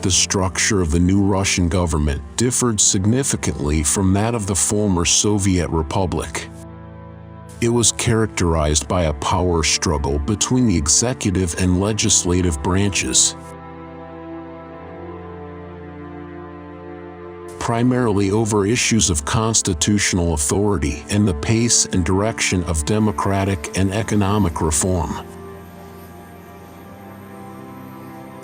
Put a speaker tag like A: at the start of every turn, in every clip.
A: The structure of the new Russian government differed significantly from that of the former Soviet Republic. It was characterized by a power struggle between the executive and legislative branches, primarily over issues of constitutional authority and the pace and direction of democratic and economic reform.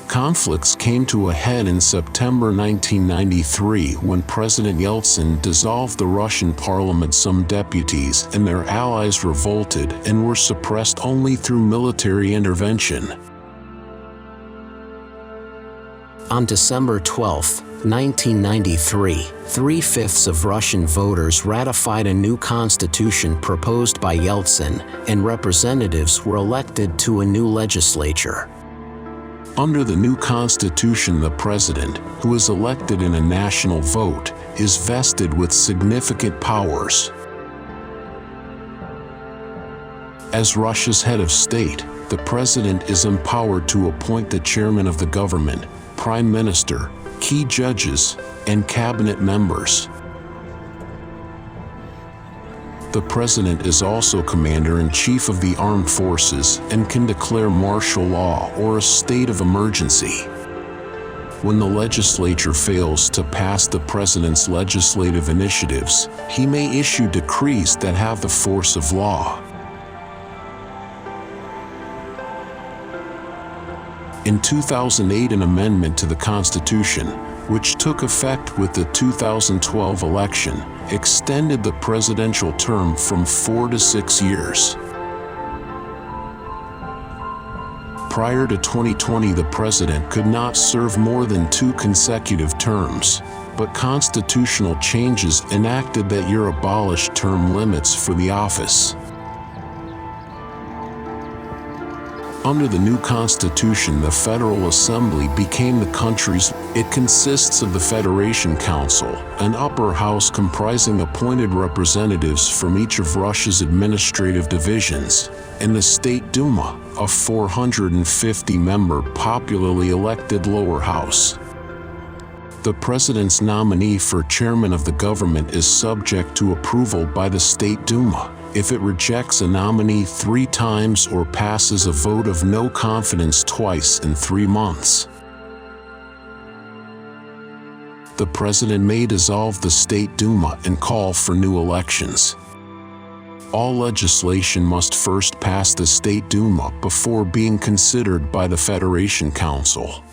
A: Conflicts came to a head in September 1993 when President Yeltsin dissolved the Russian parliament. Some deputies and their allies revolted and were suppressed only through military intervention.
B: On December 12, 1993, 3/5 of Russian voters ratified a new constitution proposed by Yeltsin, and representatives were elected to a new legislature.
A: Under the new constitution, the president, who is elected in a national vote, is vested with significant powers. As Russia's head of state, the president is empowered to appoint the chairman of the government, prime minister, key judges, and cabinet members. The president is also commander-in-chief of the armed forces and can declare martial law or a state of emergency. When the legislature fails to pass the president's legislative initiatives, he may issue decrees that have the force of law. In 2008, an amendment to the Constitution, which took effect with the 2012 election, extended the presidential term from 4 to 6 years. Prior to 2020, the president could not serve more than 2 consecutive terms, but constitutional changes enacted that year abolished term limits for the office. Under the new constitution, the Federal Assembly became the country's. It consists of the Federation Council, an upper house comprising appointed representatives from each of Russia's administrative divisions, and the State Duma, a 450-member popularly elected lower house. The president's nominee for chairman of the government is subject to approval by the State Duma. If it rejects a nominee 3 times or passes a vote of no confidence twice in 3 months. The president may dissolve the State Duma and call for new elections. All legislation must first pass the State Duma before being considered by the Federation Council.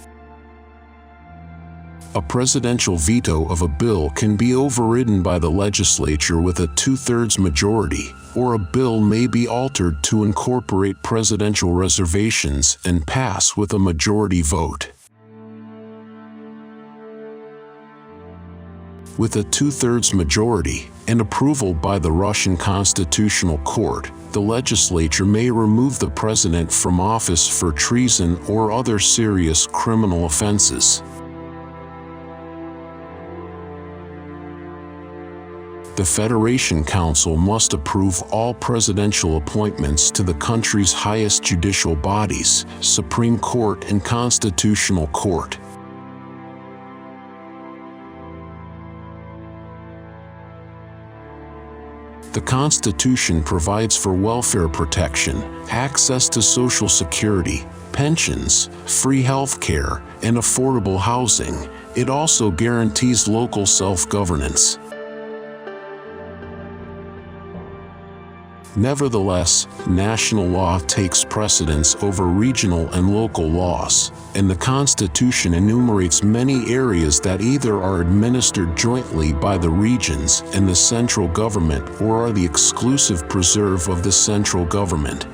A: A presidential veto of a bill can be overridden by the legislature with a 2/3 majority, or a bill may be altered to incorporate presidential reservations and pass with a majority vote. With a 2/3 majority and approval by the Russian Constitutional Court, the legislature may remove the president from office for treason or other serious criminal offenses. The Federation Council must approve all presidential appointments to the country's highest judicial bodies, Supreme Court and Constitutional Court. The Constitution provides for welfare protection, access to Social Security, pensions, free health care, and affordable housing. It also guarantees local self-governance. Nevertheless, national law takes precedence over regional and local laws, and the Constitution enumerates many areas that either are administered jointly by the regions and the central government or are the exclusive preserve of the central government.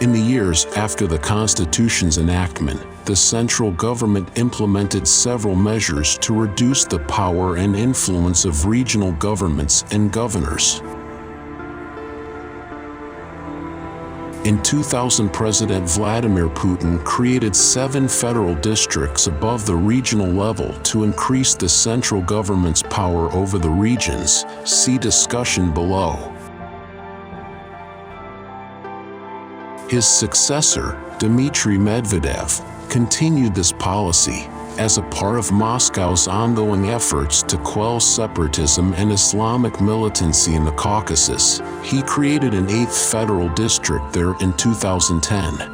A: In the years after the Constitution's enactment, the central government implemented several measures to reduce the power and influence of regional governments and governors. In 2000, President Vladimir Putin created 7 federal districts above the regional level to increase the central government's power over the regions. See discussion below. His successor, Dmitry Medvedev, continued this policy. As a part of Moscow's ongoing efforts to quell separatism and Islamic militancy in the Caucasus, he created an 8th federal district there in 2010.